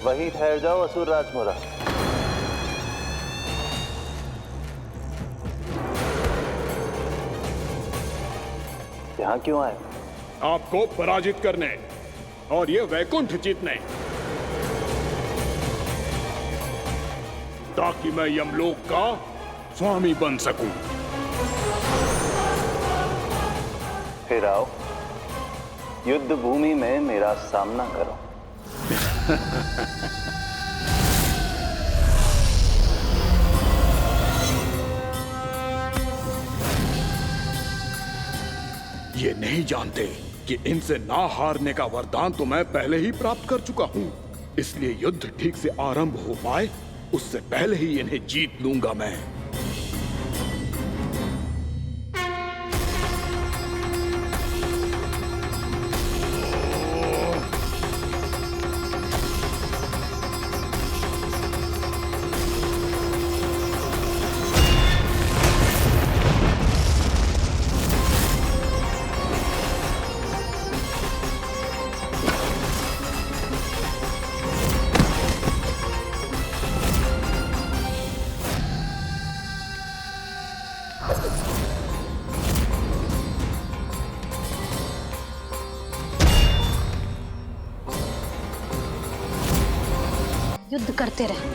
वहीं ठहर जाओ असुर राजमोरा। यहाँ क्यों आए? आपको पराजित करने और ये वैकुंठ जीतने, ताकि मैं यमलोक का स्वामी बन सकूं। फिर आओ, युद्ध भूमि में मेरा सामना करो। ये नहीं जानते कि इनसे ना हारने का वरदान तो मैं पहले ही प्राप्त कर चुका हूं, इसलिए युद्ध ठीक से आरंभ हो पाए उससे पहले ही इन्हें जीत लूंगा मैं। युद्ध करते रहे।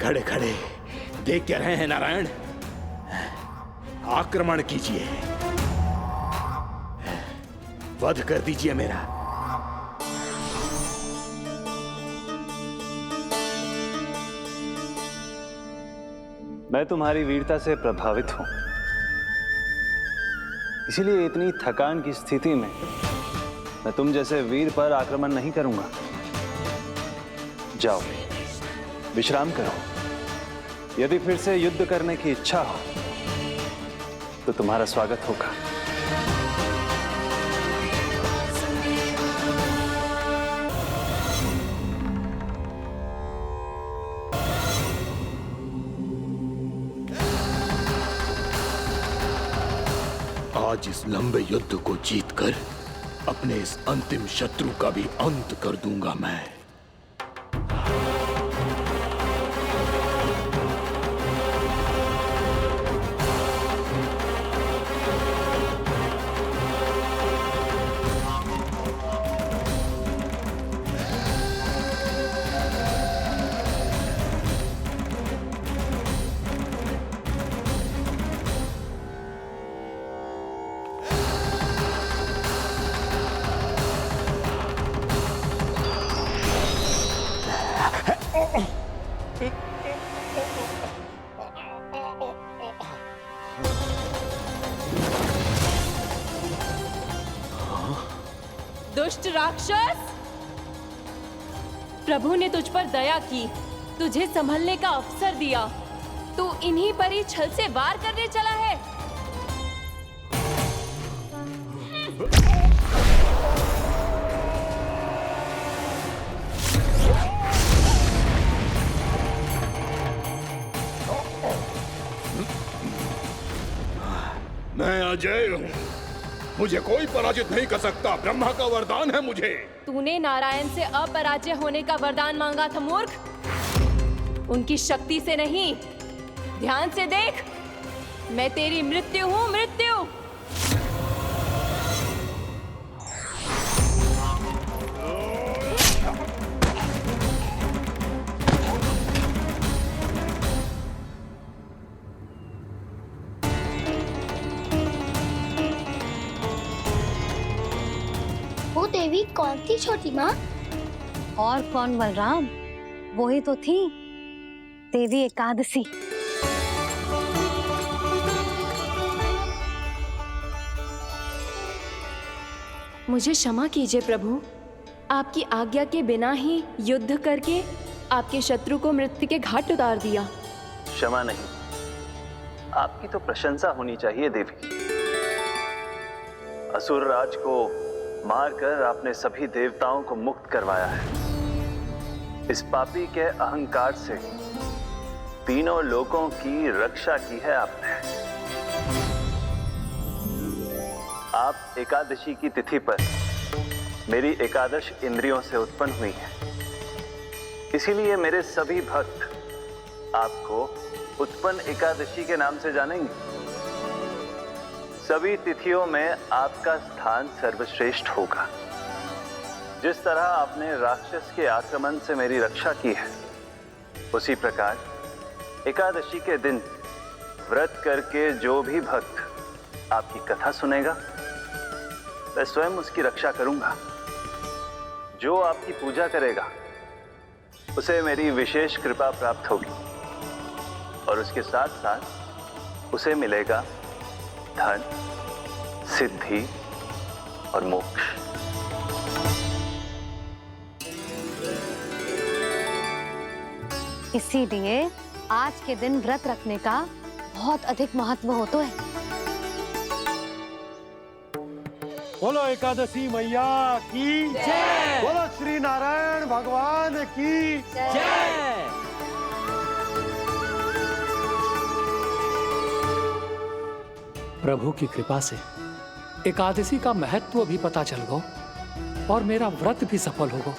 खड़े खड़े देख क्या रहे हैं नारायण? आक्रमण कीजिए, वध कर दीजिए मेरा। मैं तुम्हारी वीरता से प्रभावित हूं, इसीलिए इतनी थकान की स्थिति में मैं तुम जैसे वीर पर आक्रमण नहीं करूंगा। जाओ, विश्राम करो। यदि फिर से युद्ध करने की इच्छा हो तो तुम्हारा स्वागत होगा। आज इस लंबे युद्ध को जीतकर अपने इस अंतिम शत्रु का भी अंत कर दूंगा मैं। दुष्ट राक्षस, प्रभु ने तुझ पर दया की, तुझे संभलने का अवसर दिया। तू इन्हीं पर ही छल से वार करने चला है। मैं अजय हूं, मुझे कोई पराजित नहीं कर सकता। ब्रह्मा का वरदान है मुझे। तूने नारायण से अपराजय होने का वरदान मांगा था मूर्ख। उनकी शक्ति से नहीं, ध्यान से देख। मैं तेरी मृत्यु हूं, मृत्यु। वो देवी कौन थी छोटी माँ? और कौन बलराम, वो ही तो थी देवी एकादशी। मुझे क्षमा कीजिए प्रभु, आपकी आज्ञा के बिना ही युद्ध करके आपके शत्रु को मृत्यु के घाट उतार दिया। क्षमा नहीं, आपकी तो प्रशंसा होनी चाहिए देवी। असुर राज को मारकर आपने सभी देवताओं को मुक्त करवाया है। इस पापी के अहंकार से तीनों लोकों की रक्षा की है आपने। आप एकादशी की तिथि पर मेरी एकादश इंद्रियों से उत्पन्न हुई हैं। इसीलिए मेरे सभी भक्त आपको उत्पन्न एकादशी के नाम से जानेंगे। सभी तिथियों में आपका स्थान सर्वश्रेष्ठ होगा। जिस तरह आपने राक्षस के आक्रमण से मेरी रक्षा की है, उसी प्रकार एकादशी के दिन व्रत करके जो भी भक्त आपकी कथा सुनेगा, मैं स्वयं उसकी रक्षा करूंगा। जो आपकी पूजा करेगा उसे मेरी विशेष कृपा प्राप्त होगी और उसके साथ साथ उसे मिलेगा धन, सिद्धि और मोक्ष। इसीलिए आज के दिन व्रत रखने का बहुत अधिक महत्व होता है। बोलो एकादशी मैया की जय। बोलो श्री नारायण भगवान की जय। प्रभु की कृपा से एकादशी का महत्व भी पता चल गो और मेरा व्रत भी सफल होगा।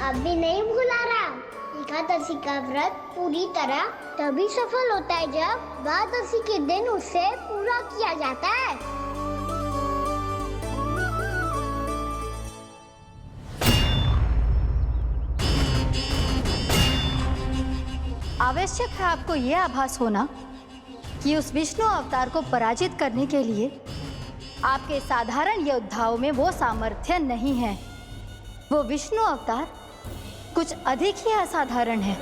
अभी नहीं भूला राम, एकादशी का व्रत पूरी तरह तभी सफल होता है जब द्वादशी के दिन उसे पूरा किया जाता है। आवश्यक है आपको यह आभास होना कि उस विष्णु अवतार को पराजित करने के लिए आपके साधारण योद्धाओं में वो सामर्थ्य नहीं है। वो विष्णु अवतार कुछ अधिक ही असाधारण है।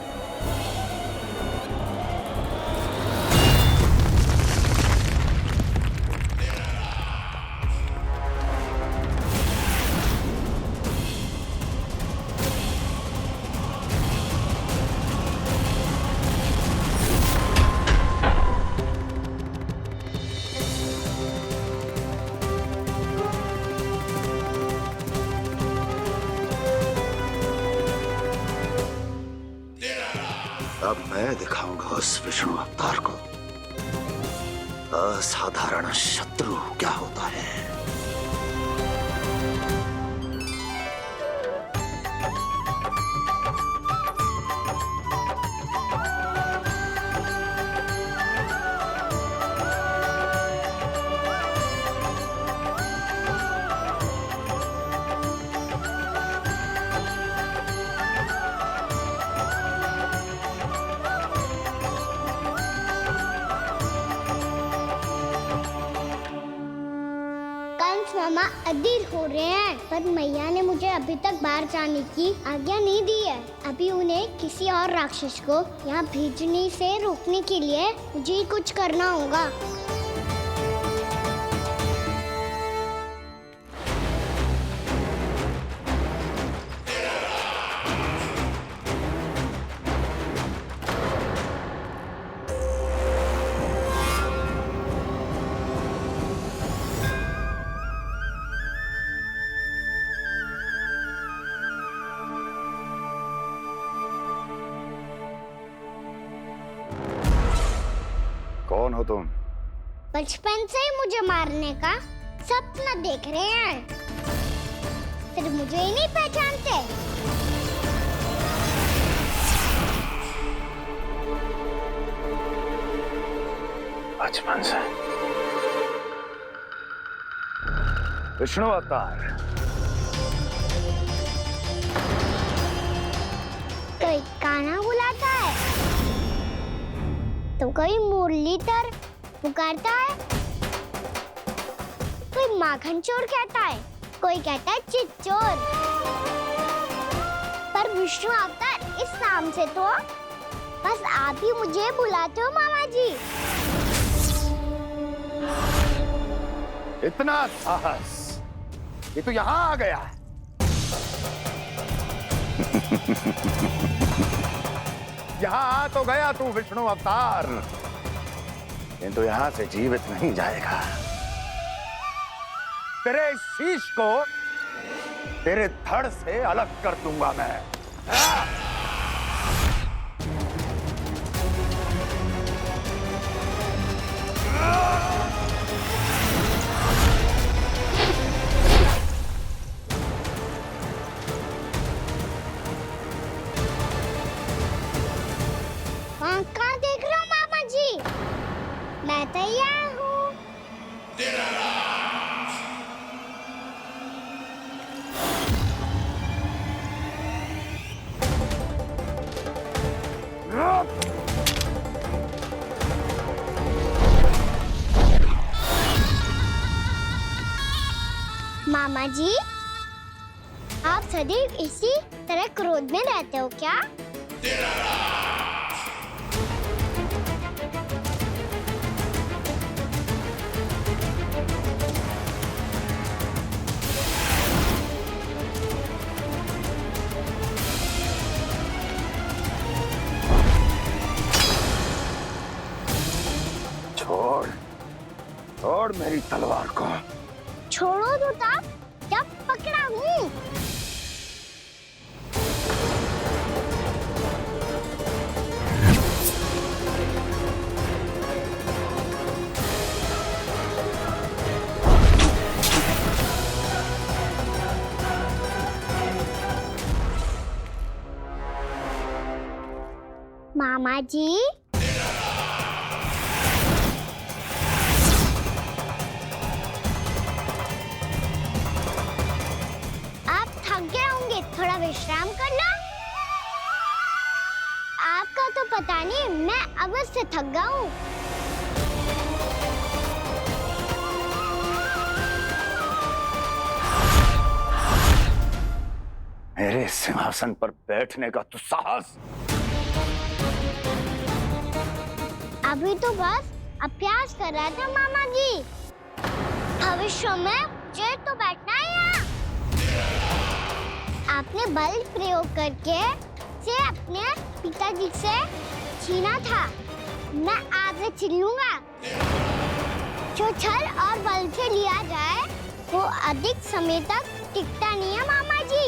अब मैं दिखाऊंगा उस विष्णु अवतार को असाधारण शत्रु क्या होता है। मामा अधीर हो रहे हैं, पर मैया ने मुझे अभी तक बाहर जाने की आज्ञा नहीं दी है। अभी उन्हें किसी और राक्षस को यहाँ भेजने से रोकने के लिए मुझे ही कुछ करना होगा। कौन हो तुम? बचपन से ही मुझे मारने का सपना देख रहे हैं, सिर्फ मुझे ही नहीं पहचानते। बचपन से विष्णु अवतार। कोई कान्हा बुलाता है तो कोई मुरलीधर पुकारता है, कोई माखन चोर कहता है, कोई कहता है चिच्चोर। पर विष्णु अवतार इस नाम से तो बस आप ही मुझे बुलाते हो मामा जी। इतना साहस, ये तो यहाँ आ गया है। यहाँ आ तो गया तू विष्णु अवतार, किंतु यहां से जीवित नहीं जाएगा। तेरे इस शीश को तेरे धड़ से अलग कर दूंगा मैं। कहाँ देख रहे हो मामा जी? मैं तैयार हूँ। मामा जी, आप सदैव इसी तरह क्रोध में रहते हो क्या? छोड़ मेरी तलवार को। छोड़ो तो तब जब पकड़ा हूँ। मामा जी, थोड़ा विश्राम कर लो। आपका तो पता नहीं, मैं अवश्य थक गया हूँ। मेरे सिंहासन पर बैठने का तू साहस? अभी तो बस अभ्यास कर रहा था मामा जी। भविष्य में मुझे तो बैठना है यहाँ। आपने बल प्रयोग करके से अपने पिताजी से छीना था। मैं आज से छीन लूंगा। जो छल और बल से लिया जाए वो अधिक समय तक टिकता नहीं है मामा जी।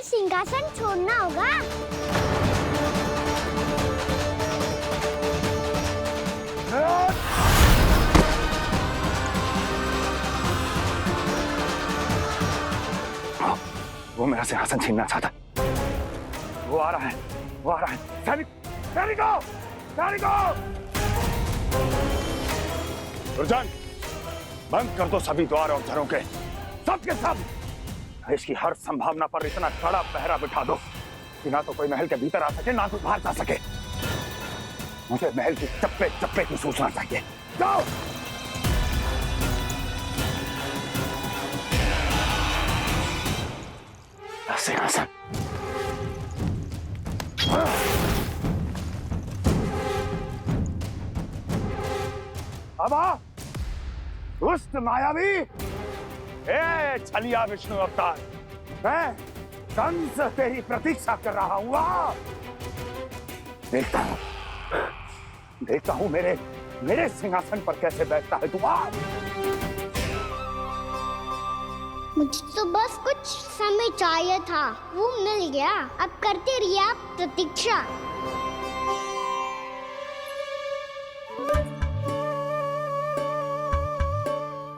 सिंहासन छोड़ना होगा। वो मेरा सिंहासन छीनना चाहता। वो आ रहा है, वो आ रहा है। सैनिकों! दुर्जन, बंद कर दो सभी द्वार और घरों के, सबके सब। इसकी हर संभावना पर इतना कड़ा पहरा बिठा दो कि ना तो कोई महल के भीतर आ सके, ना कोई बाहर जा सके। मुझे महल की चप्पे चप्पे की सूचना चाहिए। जाओ। सिंहासन। अब आ, दुष्ट मायावी, ए छलिया विष्णु अवतार, मैं कंस तेरी प्रतीक्षा कर रहा हूँ। देखता हूँ मेरे सिंहासन पर कैसे बैठता है तू। मुझे तो बस कुछ समय चाहिए था, वो मिल गया। अब करते रहिए आप प्रतीक्षा।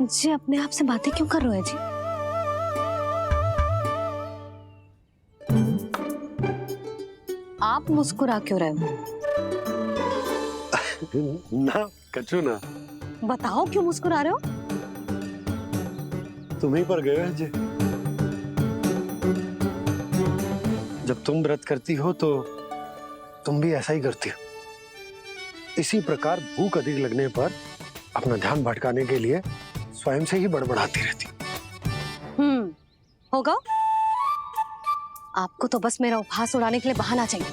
जी अपने आप से बातें क्यों कर रहे हो जी? आप मुस्कुरा क्यों रहे हो? ना कचू ना, बताओ क्यों मुस्कुरा रहे हो? तुम ही पर गए जी। जब तुम व्रत करती हो तो तुम भी ऐसा ही करती हो। इसी प्रकार भूख अधिक लगने पर अपना ध्यान भटकाने के लिए स्वयं से ही बड़बड़ाती रहती। होगा। आपको तो बस मेरा उपहास उड़ाने के लिए बहाना चाहिए।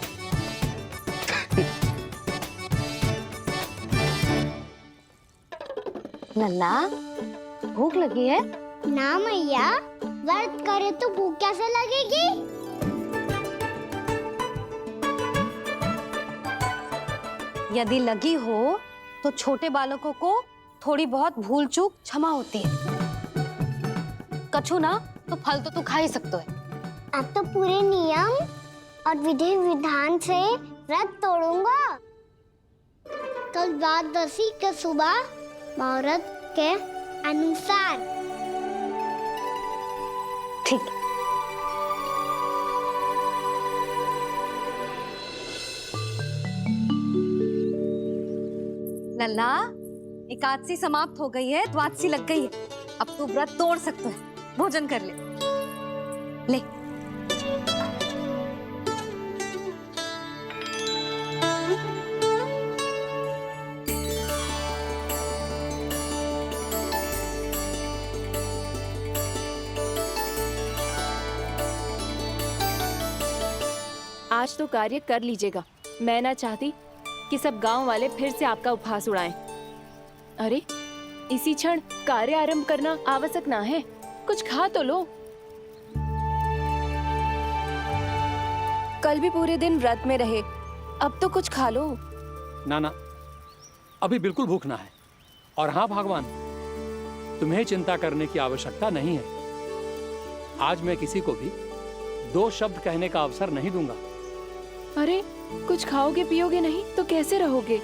नन्ना, भूख लगी है? ना मैया, व्रत करे तो भूख कैसे लगेगी? यदि लगी हो तो छोटे बालकों को थोड़ी बहुत भूल चूक क्षमा होती है। कछु ना तो फल तो तू खा ही सकते है। अब तो पूरे नियम और विधि विधान से व्रत तोड़ूंगा। कल द्वादशी के सुबह मुहूर्त के अनुसार। ठीक। लल्ला, एकादशी समाप्त हो गई है, द्वादशी लग गई है। अब तू व्रत तोड़ सकते है। भोजन कर ले। ले। आज तो कार्य कर लीजिएगा। मैं ना चाहती कि सब गांव वाले फिर से आपका उपहास उड़ाएं। अरे, इसी क्षण कार्य आरंभ करना आवश्यक ना है। कुछ खा तो लो। कल भी पूरे दिन व्रत में रहे, अब तो कुछ खा लो। ना, अभी बिल्कुल भूख ना है। और हाँ भगवान, तुम्हें चिंता करने की आवश्यकता नहीं है। आज मैं किसी को भी 2 शब्द कहने का अवसर नहीं दूंगा। अरे, कुछ खाओगे पियोगे नहीं तो कैसे रहोगे?